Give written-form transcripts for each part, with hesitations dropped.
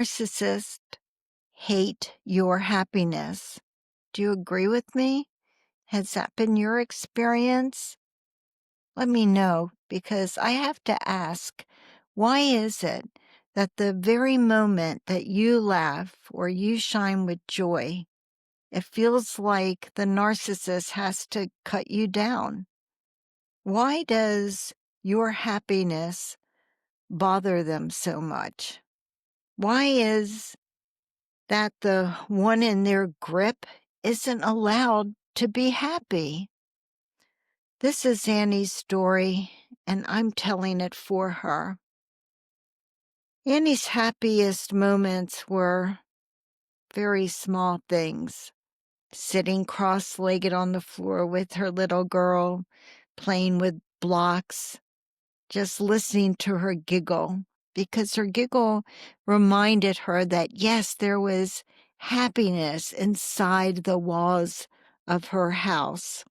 Narcissists hate your happiness. Do you agree with me? Has that been your experience? Let me know, because I have to ask, why is it that the very moment that you laugh or you shine with joy, it feels like the narcissist has to cut you down? Why does your happiness bother them so much? Why is that the one in their grip isn't allowed to be happy? This is Annie's story, and I'm telling it for her. Annie's happiest moments were very small things. Sitting cross-legged on the floor with her little girl, playing with blocks, just listening to her giggle, because her giggle reminded her that, yes, there was happiness inside the walls of her house.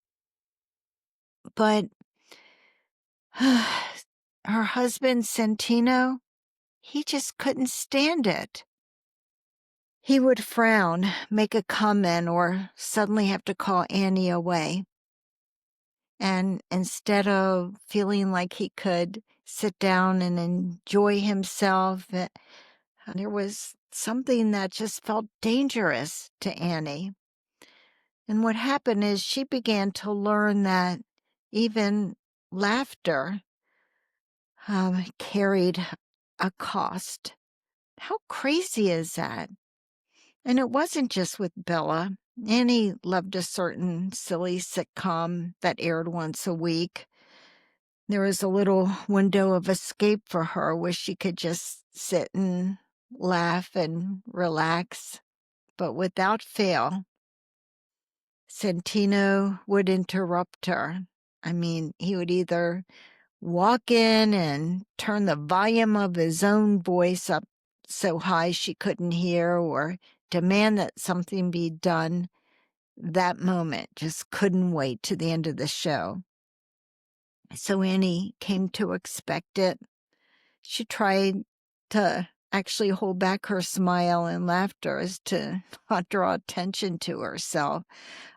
But her husband, Santino, he just couldn't stand it. He would frown, make a comment, or suddenly have to call Annie away. And instead of feeling like he could sit down and enjoy himself, there was something that just felt dangerous to Annie. And what happened is she began to learn that even laughter carried a cost. How crazy is that? And it wasn't just with Bella. Annie loved a certain silly sitcom that aired once a week. There was a little window of escape for her where she could just sit and laugh and relax. But without fail, Santino would interrupt her. I mean, he would either walk in and turn the volume of his own voice up so high she couldn't hear, or demand that something be done that moment. Just couldn't wait to the end of the show. So Annie came to expect it. She tried to actually hold back her smile and laughter as to not draw attention to herself.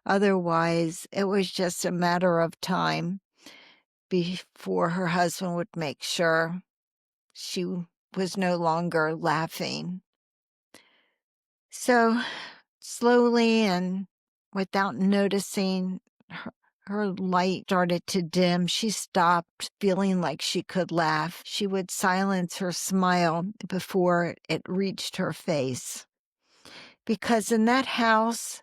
Otherwise, it was just a matter of time before her husband would make sure she was no longer laughing. So slowly and without noticing, her light started to dim. She stopped feeling like she could laugh. She would silence her smile before it reached her face. Because in that house,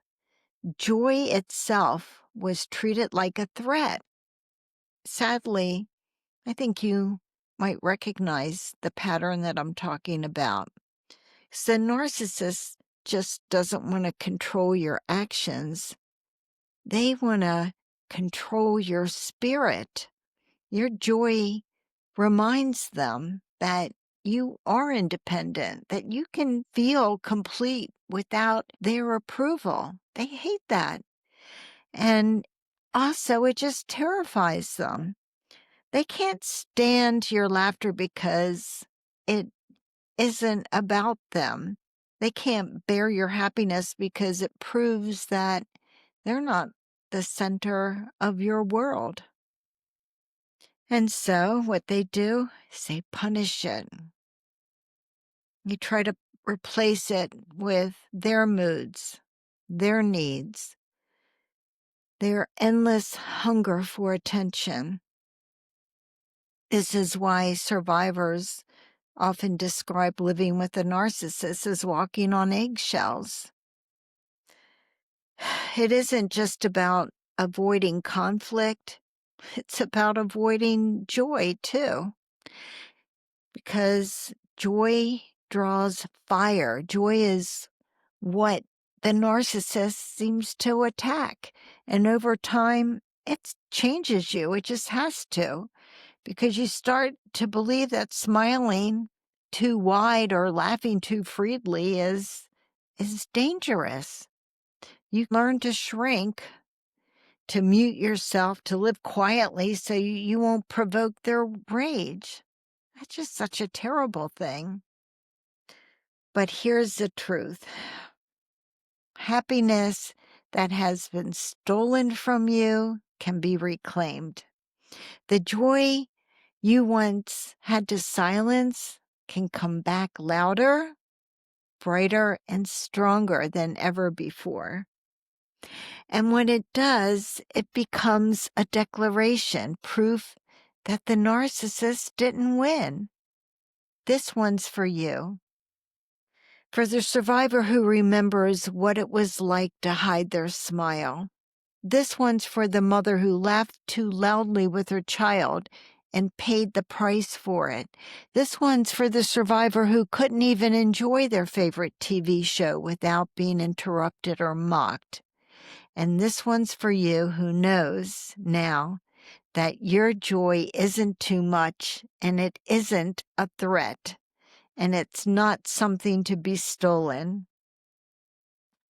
joy itself was treated like a threat. Sadly, I think you might recognize the pattern that I'm talking about. So the narcissist just doesn't want to control your actions. They want to control your spirit. Your joy reminds them that you are independent, that you can feel complete without their approval. They hate that. And also, it just terrifies them. They can't stand your laughter because it isn't about them. They can't bear your happiness because it proves that they're not the center of your world. And so what they do is they punish it. You try to replace it with their moods, their needs, their endless hunger for attention. This is why survivors often describe living with a narcissist as walking on eggshells. It isn't just about avoiding conflict, it's about avoiding joy too. Because joy draws fire. Joy is what the narcissist seems to attack. And over time, it changes you. It just has to. Because you start to believe that smiling too wide or laughing too freely is dangerous. You learn to shrink, to mute yourself, to live quietly so you won't provoke their rage. That's just such a terrible thing. But here's the truth. Happiness that has been stolen from you can be reclaimed. The joy you once had to silence can come back louder, brighter, and stronger than ever before. And when it does, it becomes a declaration, proof that the narcissist didn't win. This one's for you. For the survivor who remembers what it was like to hide their smile. This one's for the mother who laughed too loudly with her child and paid the price for it. This one's for the survivor who couldn't even enjoy their favorite TV show without being interrupted or mocked. And this one's for you who knows now that your joy isn't too much and it isn't a threat and it's not something to be stolen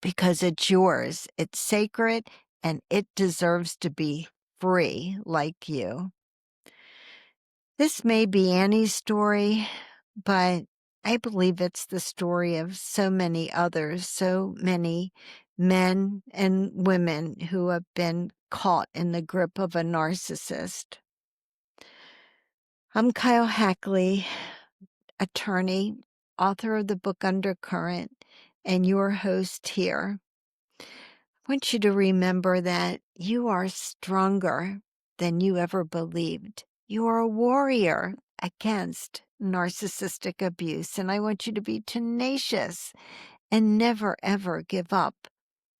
because it's yours. It's sacred and it deserves to be free like you. This may be Annie's story, but I believe it's the story of so many others, so many men and women who have been caught in the grip of a narcissist. I'm Keil Hackley, attorney, author of the book Undercurrent, and your host here. I want you to remember that you are stronger than you ever believed. You are a warrior against narcissistic abuse, and I want you to be tenacious and never, ever give up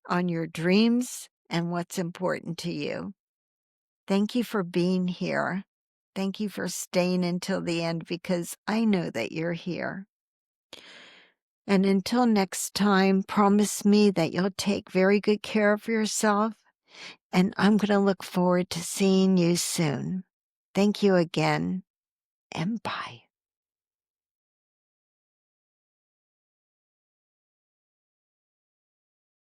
on your dreams and what's important to you. Thank you for being here. Thank you for staying until the end because I know that you're here. And until next time, promise me that you'll take very good care of yourself, and I'm going to look forward to seeing you soon. Thank you again, and bye.